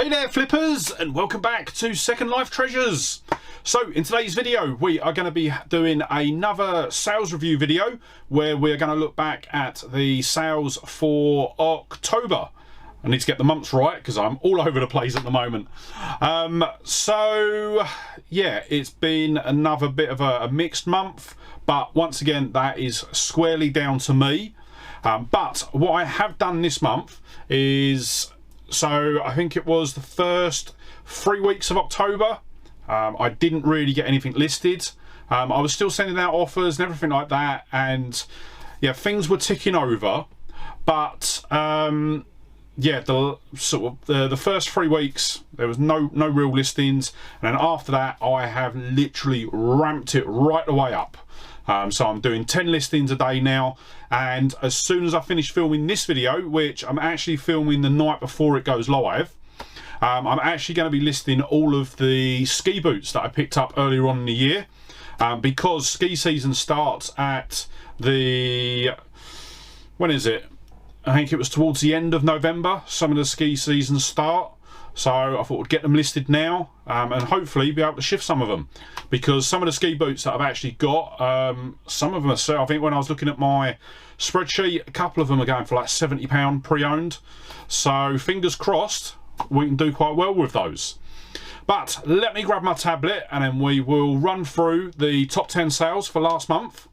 Hey there flippers, and welcome back to Second Life Treasures. So in today's video we are going to be doing another sales review video where we're going to look back at the sales for October. I need to get the months right because I'm all over the place at the moment. So yeah, it's been another bit of a mixed month, but once again that is squarely down to me. But what I have done this month is, so I think it was the first 3 weeks of October, I didn't really get anything listed. I was still sending out offers and everything like that, and yeah, things were ticking over. But yeah, the first 3 weeks there was no real listings, and then after that I have literally ramped it right the way up. So I'm doing 10 listings a day now, and as soon as I finish filming this video, which I'm actually filming the night before it goes live, I'm actually going to be listing all of the ski boots that I picked up earlier on in the year, because ski season starts at the, when is it? I think it was towards the end of November, some of the ski seasons start. So I thought I'd get them listed now, and hopefully be able to shift some of them, because some of the ski boots that I've actually got, some of them are, I think when I was looking at my spreadsheet, a couple of them are going for like £70 pre-owned. So fingers crossed we can do quite well with those. But let me grab my tablet and then we will run through the top 10 sales for last month.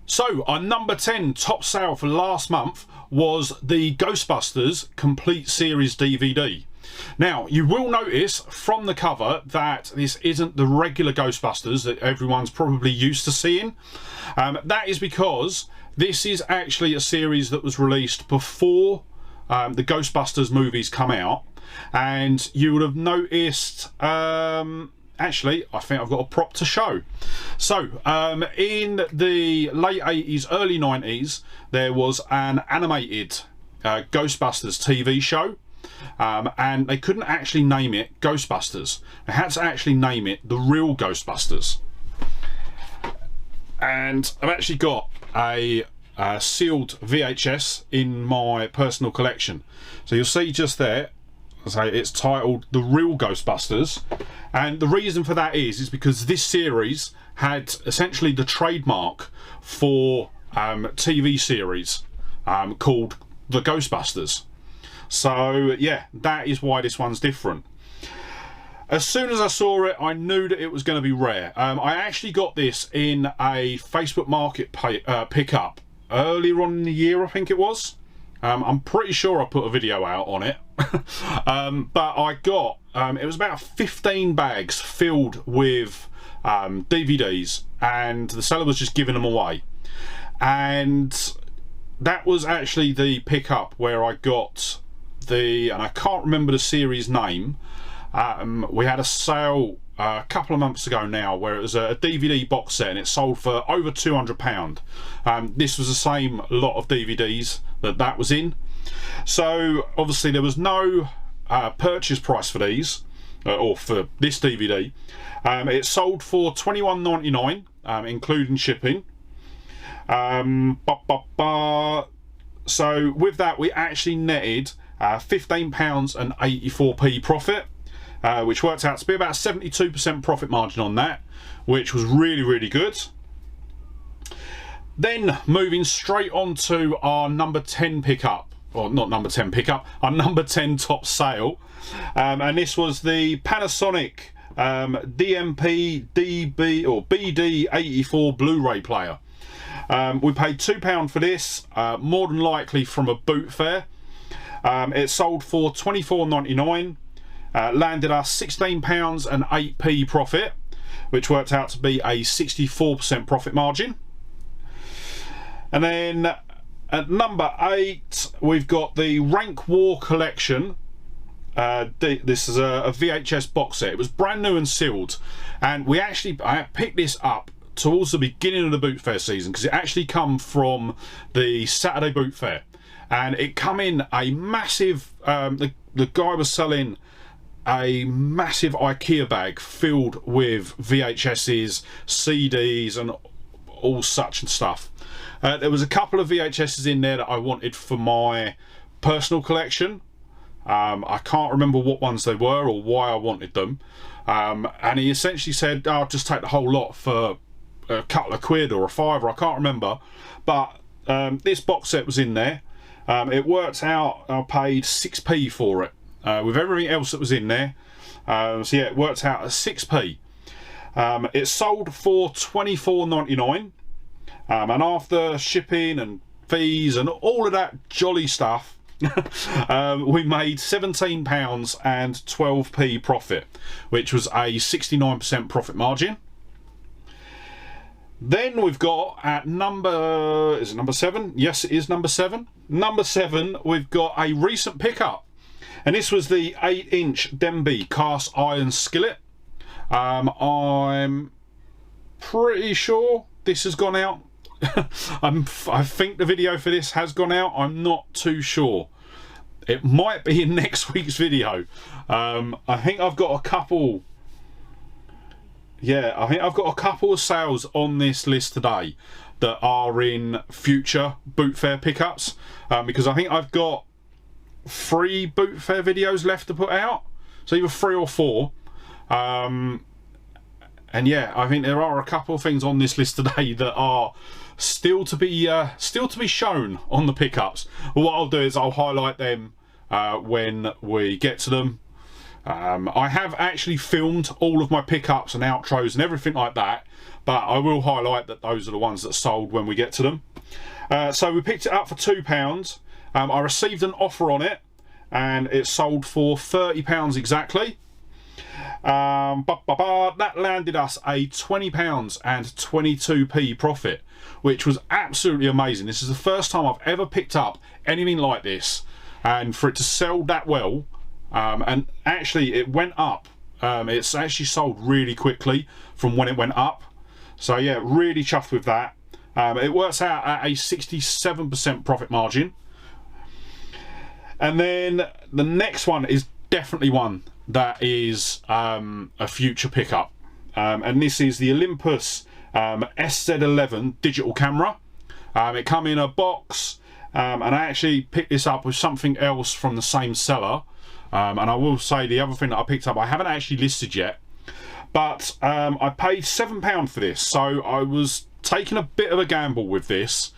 So our number 10 top sale for last month was the Ghostbusters Complete Series DVD. Now you will notice from the cover that this isn't the regular Ghostbusters that everyone's probably used to seeing. That is because this is actually a series that was released before the Ghostbusters movies come out, and you would have noticed, actually, I think I've got a prop to show. So, in the late 80s, early 90s, there was an animated Ghostbusters TV show, and they couldn't actually name it Ghostbusters. They had to actually name it The Real Ghostbusters. And I've actually got a sealed VHS in my personal collection. So you'll see just there, so it's titled The Real Ghostbusters, and the reason for that is because this series had essentially the trademark for TV series called The Ghostbusters. So yeah, that is why this one's different. As soon as I saw it, I knew that it was going to be rare. I actually got this in a Facebook Market pickup earlier on in the year, I think it was. I'm pretty sure I put a video out on it. But I got, it was about 15 bags filled with DVDs, and the seller was just giving them away. And that was actually the pickup where I got the, and I can't remember the series name. We had a sale a couple of months ago now where it was a DVD box set and it sold for over £200. This was the same lot of DVDs that was in. So obviously there was no purchase price for these, or for this DVD. It sold for £21.99, including shipping. So with that we actually netted £15.84 profit, which worked out to be about 72% profit margin on that, which was really good. Then moving straight on to our number 10 pickup, or not number 10 pickup, our number 10 top sale, and this was the Panasonic DMP DB or BD84 Blu-ray player. We paid £2 for this, more than likely from a boot fair. It sold for £24.99, landed us £16.08 profit, which worked out to be a 64% profit margin. And then at number 8 we've got the Rank War Collection. This is a VHS box set. It was brand new and sealed, and I picked this up towards the beginning of the boot fair season because it actually come from the Saturday boot fair, and it come in a massive, the guy was selling a massive IKEA bag filled with VHSs, CDs and all such and stuff. There was a couple of VHSs in there that I wanted for my personal collection, I can't remember what ones they were or why I wanted them. And he essentially said, I'll just take the whole lot for a couple of quid or a fiver, I can't remember. But this box set was in there. It worked out, I paid 6p for it, with everything else that was in there. So yeah, it worked out at 6p. It sold for $24.99, and after shipping and fees and all of that jolly stuff, we made £17 and 12p profit, which was a 69% profit margin. Then we've got at number 7? Yes, it is number 7. Number 7, we've got a recent pickup, and this was the 8-inch Denby cast iron skillet. I'm pretty sure this has gone out. I think the video for this has gone out. I'm not too sure. It might be in next week's video. I think I've got a couple. Yeah, I think I've got a couple of sales on this list today that are in future boot fair pickups, because I think I've got 3 boot fair videos left to put out, so either 3 or 4. And yeah, I think there are a couple of things on this list today that are still to be shown on the pickups. But what I'll do is I'll highlight them when we get to them. I have actually filmed all of my pickups and outros and everything like that, but I will highlight that those are the ones that sold when we get to them. So we picked it up for £2. I received an offer on it, and it sold for £30 exactly. That landed us a £20 and 22p profit, which was absolutely amazing. This is the first time I've ever picked up anything like this, and for it to sell that well, and actually it went up. It's actually sold really quickly from when it went up, so yeah, really chuffed with that. It works out at a 67% profit margin. And then the next one is definitely one that is a future pickup, and this is the Olympus SZ11 digital camera. It come in a box, and I actually picked this up with something else from the same seller, and I will say the other thing that I picked up I haven't actually listed yet, but I paid £7 for this, so I was taking a bit of a gamble with this,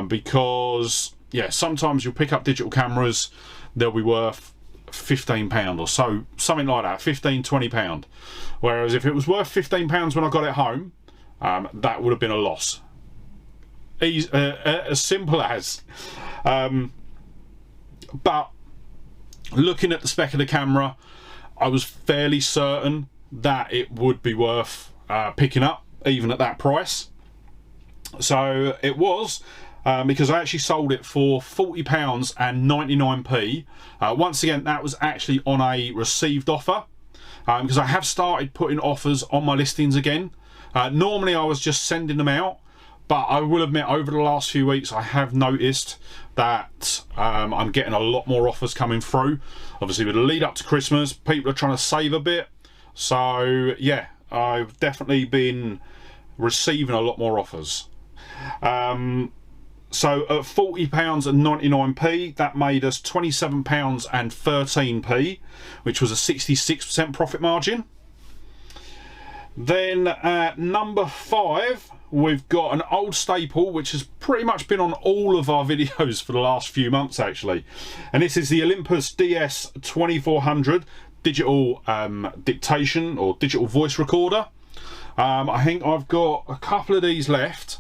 because yeah, sometimes you'll pick up digital cameras, they'll be worth £15 or so, something like that, £15–20. Whereas if it was worth £15 when I got it home, that would have been a loss. As simple as. But looking at the spec of the camera, I was fairly certain that it would be worth picking up, even at that price. So it was. Because I actually sold it for £40 and 99p. Once again, that was actually on a received offer, because I have started putting offers on my listings again. Normally I was just sending them out, but I will admit over the last few weeks I have noticed that I'm getting a lot more offers coming through. Obviously with the lead up to Christmas, people are trying to save a bit, so yeah, I've definitely been receiving a lot more offers. So at £40 and 99p, that made us £27 and 13p, which was a 66% profit margin. Then at number 5, we've got an old staple, which has pretty much been on all of our videos for the last few months actually. And this is the Olympus DS2400 digital dictation or digital voice recorder. I think I've got a couple of these left.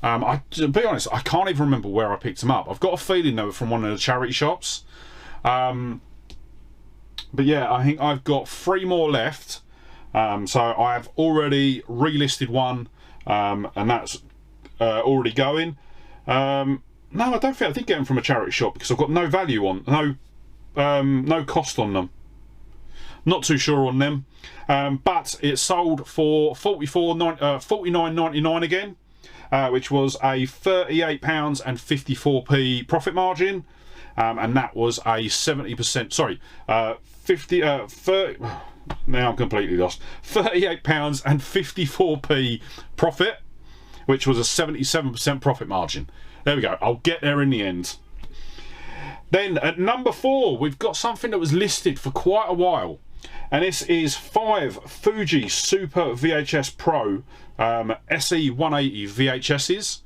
To be honest, I can't even remember where I picked them up. I've got a feeling they were from one of the charity shops. But yeah, I think I've got 3 more left. So I've already relisted one, and that's already going. No, I don't think I did get them from a charity shop, because I've got no value on, no cost on them. Not too sure on them. But it sold for $49.99 again. Which was a £38 and 54p profit margin, and that was a 70%. Sorry, 30. Now I'm completely lost. £38 and 54p profit, which was a 77% profit margin. There we go. I'll get there in the end. Then at number 4, we've got something that was listed for quite a while, and this is 5 Fuji Super VHS Pro SE180 VHSs.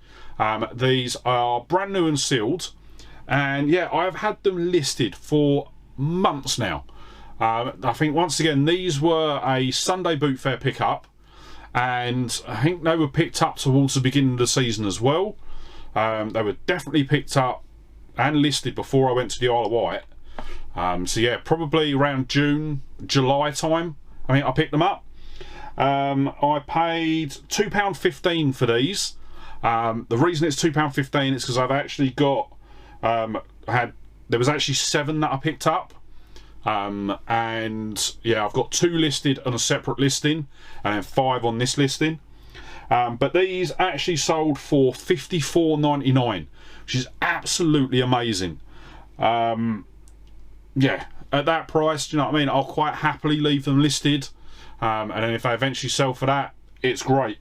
These are brand new and sealed, and yeah, I've had them listed for months now. I think once again these were a Sunday Boot Fair pickup, and I think they were picked up towards the beginning of the season as well. They were definitely picked up and listed before I went to the Isle of Wight. So yeah, probably around June, July time, I mean, I picked them up. I paid £2.15 for these. The reason it's £2.15 is because I've actually got, there was actually 7 that I picked up. And yeah, I've got 2 listed on a separate listing, and then 5 on this listing. But these actually sold for $54.99, which is absolutely amazing. Yeah, at that price, do you know what I mean? I'll quite happily leave them listed, and then if they eventually sell for that, it's great.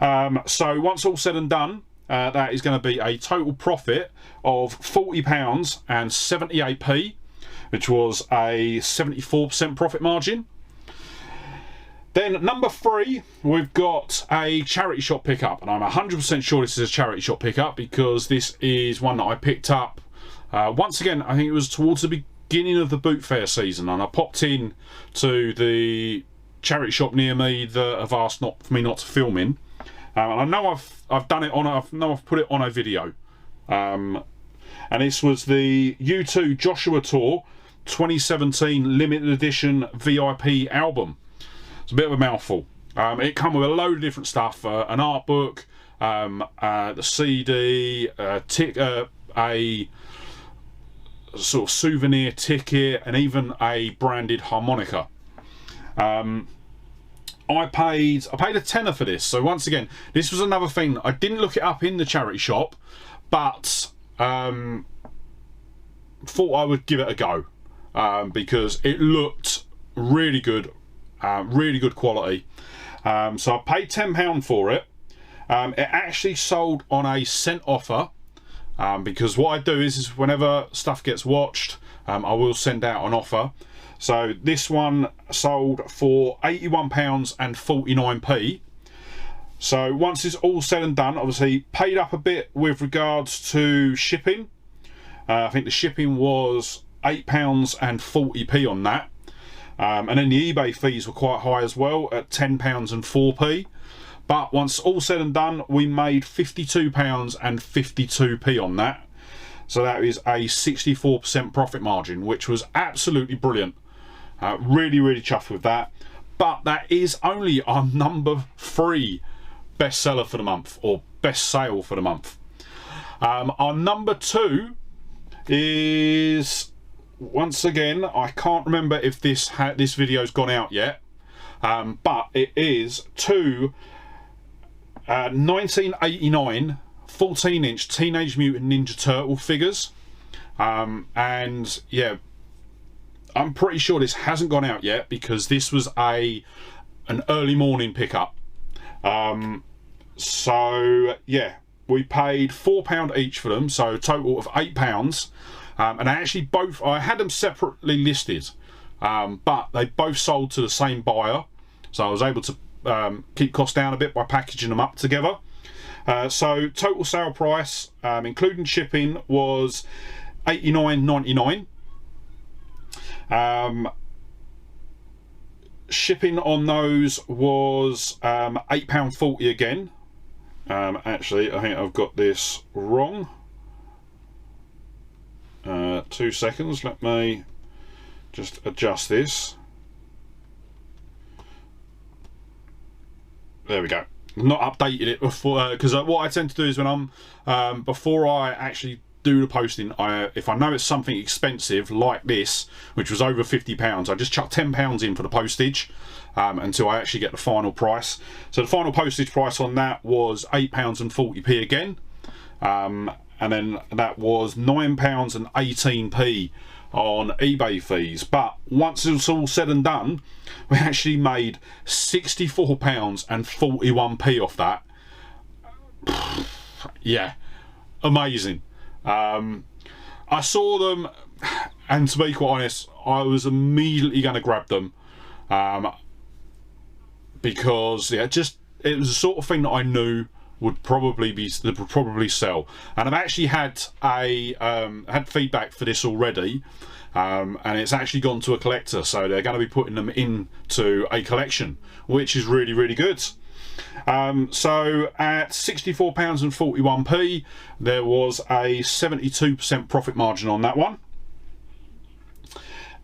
So once all said and done, that is going to be a total profit of £40 and 78p, which was a 74% profit margin. Then number 3, we've got a charity shop pickup, and I'm 100% sure this is a charity shop pickup because this is one that I picked up once again. I think it was towards the beginning of the boot fair season, and I popped in to the charity shop near me that have asked for me not to film in, and I know I've done it on. I've put it on a video, and this was the U2 Joshua Tour 2017 limited edition VIP album. It's a bit of a mouthful. It come with a load of different stuff, an art book, the CD, a sort of souvenir ticket, and even a branded harmonica. I paid a tenner for this. So once again, this was another thing. I didn't look it up in the charity shop, but thought I would give it a go because it looked really good. Really good quality. So I paid £10 for it. It actually sold on a cent offer, because what I do is whenever stuff gets watched, I will send out an offer. So this one sold for £81 and 49p. So once it's all said and done, obviously paid up a bit with regards to shipping. I think the shipping was £8 and 40p on that. And then the eBay fees were quite high as well at £10 and 4p. But once all said and done, we made £52 and 52p on that. So that is a 64% profit margin, which was absolutely brilliant. Really, really chuffed with that. But that is only our number 3 bestseller for the month, or best sale for the month. Our number 2 is, once again, I can't remember if this video's gone out yet, but it is 2 1989 14-inch Teenage Mutant Ninja Turtle figures, and yeah, I'm pretty sure this hasn't gone out yet because this was an early morning pickup. So yeah, we paid £4 each for them, so a total of £8. And I had them separately listed, but they both sold to the same buyer, so I was able to keep costs down a bit by packaging them up together. So total sale price, including shipping, was $89.99. Shipping on those was £8.40 again. Actually, I think I've got this wrong. 2 seconds, let me just adjust this. There we go. Not updated it before, because what I tend to do is when I'm before I actually do the posting, if I know it's something expensive like this, which was over £50, I just chuck £10 in for the postage until I actually get the final price. So the final postage price on that was £8 and 40p again, and then that was £9 and 18p on eBay fees. But once it's all said and done, we actually made £64 and 41p off that. Yeah, amazing. I saw them, and to be quite honest, I was immediately going to grab them, because yeah, it was the sort of thing that I knew would probably sell. And I've actually had had feedback for this already, and it's actually gone to a collector, so they're going to be putting them into a collection, which is really, really good. So at £64.41, there was a 72% profit margin on that one.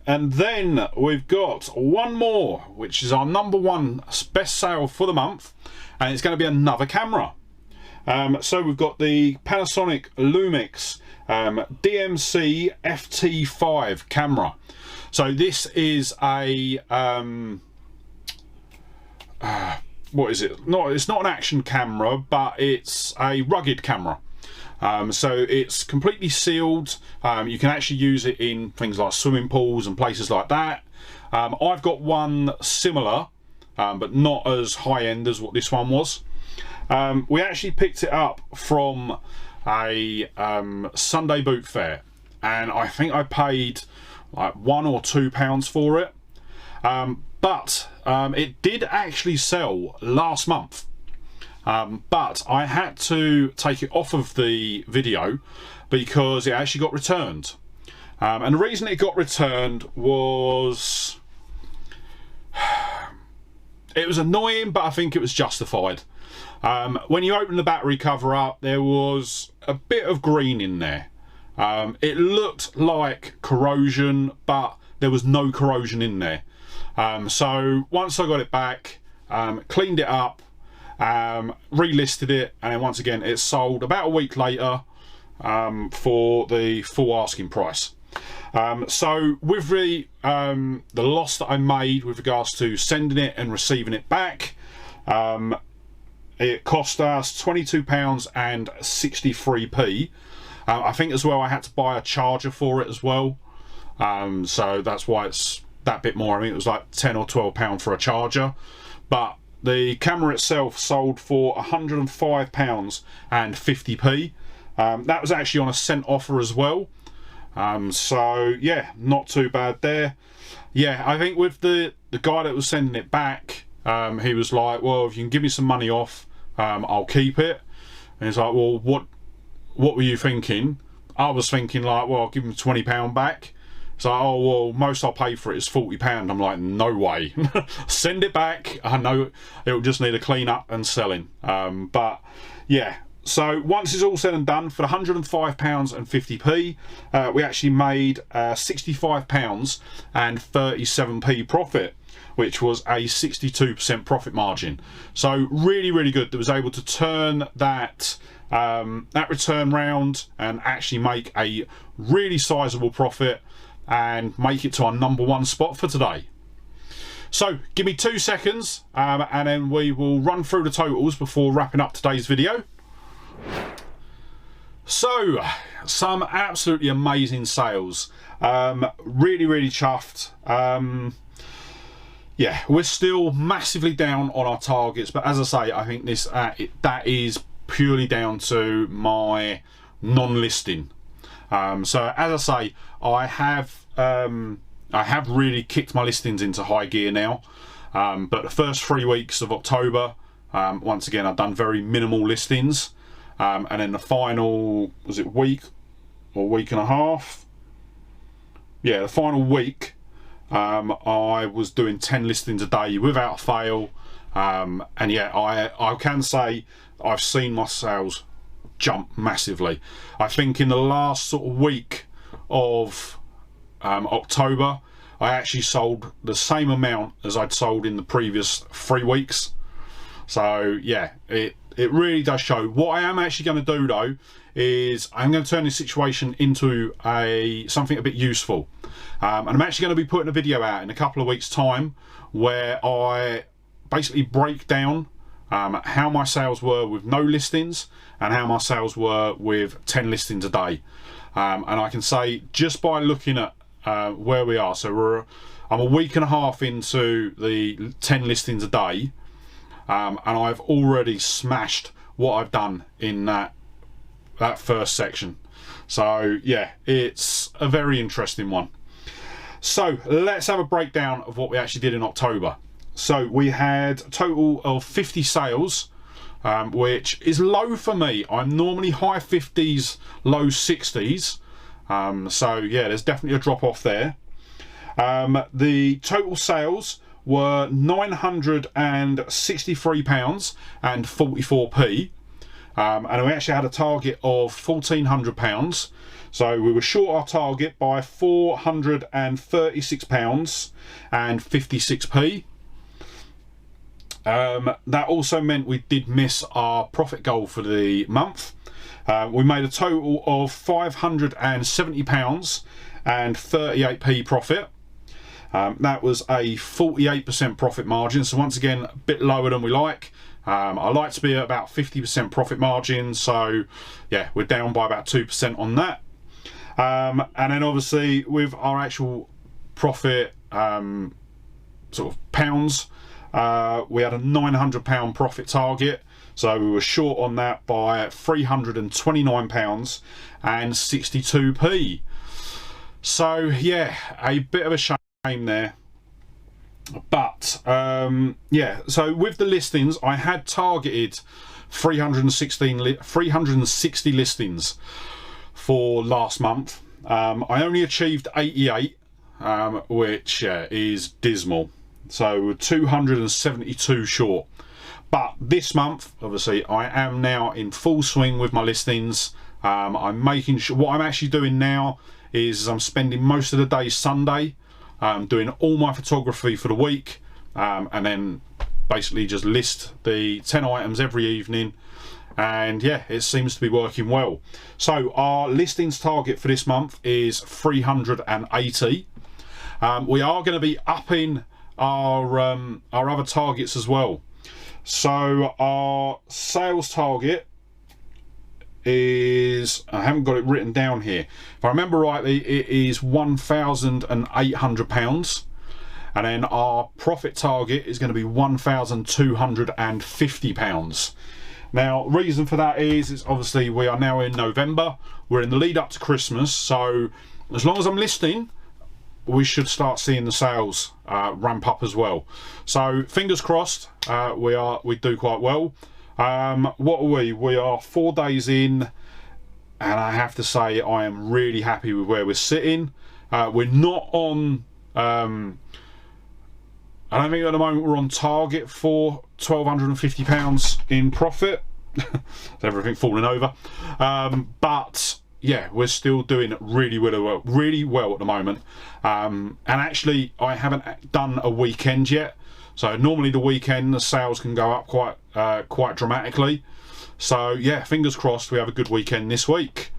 And then we've got one more, which is our #1 best sale for the month, and it's going to be another camera. So we've got the Panasonic Lumix DMC FT5 camera. So this is a what is it? It's not an action camera, but it's a rugged camera. So it's completely sealed. You can actually use it in things like swimming pools and places like that. I've got one similar, but not as high end as what this one was. We actually picked it up from a Sunday boot fair, and I think I paid like £1 or £2 for it. But it did actually sell last month. But I had to take it off of the video because it actually got returned. And the reason it got returned was it was annoying, but I think it was justified. When you open the battery cover up, there was a bit of green in there. It looked like corrosion, but there was no corrosion in there. So once I got it back, cleaned it up, relisted it, and then once again it sold about a week later for the full asking price. So with the loss that I made with regards to sending it and receiving it back, it cost us £22.63. I think as well I had to buy a charger for it as well, so that's why it's that bit more. I mean, it was like £10 or £12 for a charger, but the camera itself sold for £105.50. That was actually on a cent offer as well. So yeah, not too bad there. Yeah, I think with the guy that was sending it back, he was like, well, if you can give me some money off, I'll keep it. And he's like, well, what were you thinking? I was thinking like, well, I'll give him £20 back. So, oh, well, most I'll pay for it is £40. I'm like, no way. Send it back. I know it'll just need a clean up and selling. But yeah, so once it's all said and done, for the £105.50, we actually made £65.37 profit, which was a 62% profit margin. So really, really good. That was able to turn that return round and actually make a really sizable profit and make it to our #1 spot for today. So give me 2 seconds, and then we will run through the totals before wrapping up today's video. So some absolutely amazing sales. Really, really chuffed. Yeah, we're still massively down on our targets, but as I say, I think this that is purely down to my non-listing. So as I say, I have really kicked my listings into high gear now, but the first 3 weeks of October, once again, I've done very minimal listings, and then the final, was it week or week and a half? Yeah, the final week, I was doing 10 listings a day without fail, and yeah, I can say I've seen my sales jump massively. I think in the last sort of week of October, I actually sold the same amount as I'd sold in the previous 3 weeks. So yeah, it really does show. What I am actually going to do though is I'm going to turn this situation into something a bit useful, and I'm actually going to be putting a video out in a couple of weeks time where I basically break down how my sales were with no listings and how my sales were with 10 listings a day. And I can say, just by looking at where we are, so I'm a week and a half into the 10 listings a day, and I've already smashed what I've done in that that first section. So yeah, it's a very interesting one. So let's have a breakdown of what we actually did in October. So we had a total of 50 sales, which is low for me. I'm normally high 50s, low 60s. So yeah, there's definitely a drop off there. The total sales were £963 and 44p. And we actually had a target of £1,400. So we were short our target by £436 and 56p. That also meant we did miss our profit goal for the month. We made a total of £570 and 38p profit. That was a 48% profit margin, so once again a bit lower than we like. I like to be at about 50% profit margin, so yeah, we're down by about 2% on that. And then obviously with our actual profit sort of pounds, we had a £900 profit target, so we were short on that by £329 and 62p. So yeah, a bit of a shame there. But yeah, so with the listings, I had targeted 360 listings for last month. I only achieved 88, which is dismal. So 272 short. But this month, obviously, I am now in full swing with my listings. I'm making sure, what I'm actually doing now is I'm spending most of the day Sunday doing all my photography for the week, and then basically just list the 10 items every evening, and yeah, it seems to be working well. So our listings target for this month is 380. We are going to be upping our other targets as well. So our sales target is, I haven't got it written down here, if I remember rightly, it is £1,800, and then our profit target is going to be £1,250. Now, reason for that is obviously we are now in November, we're in the lead up to Christmas, so as long as I'm listing, we should start seeing the sales ramp up as well. So fingers crossed, we do quite well. What are we? We are 4 days in, and I have to say I am really happy with where we're sitting. We're not on, I don't think at the moment we're on target for £1,250 in profit. Everything falling over. But yeah, we're still doing really well at the moment. And actually, I haven't done a weekend yet. So normally the weekend the sales can go up quite dramatically. So yeah, fingers crossed we have a good weekend this week.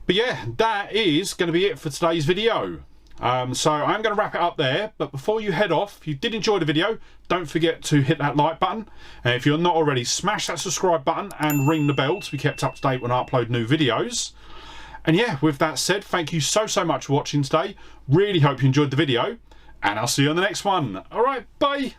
But yeah, that is going to be it for today's video. So I'm going to wrap it up there, but before you head off, if you did enjoy the video, don't forget to hit that like button, and if you're not already, smash that subscribe button and ring the bell to be kept up to date when I upload new videos. And yeah, with that said, thank you so much for watching today. Really hope you enjoyed the video, and I'll see you on the next one. Alright, bye!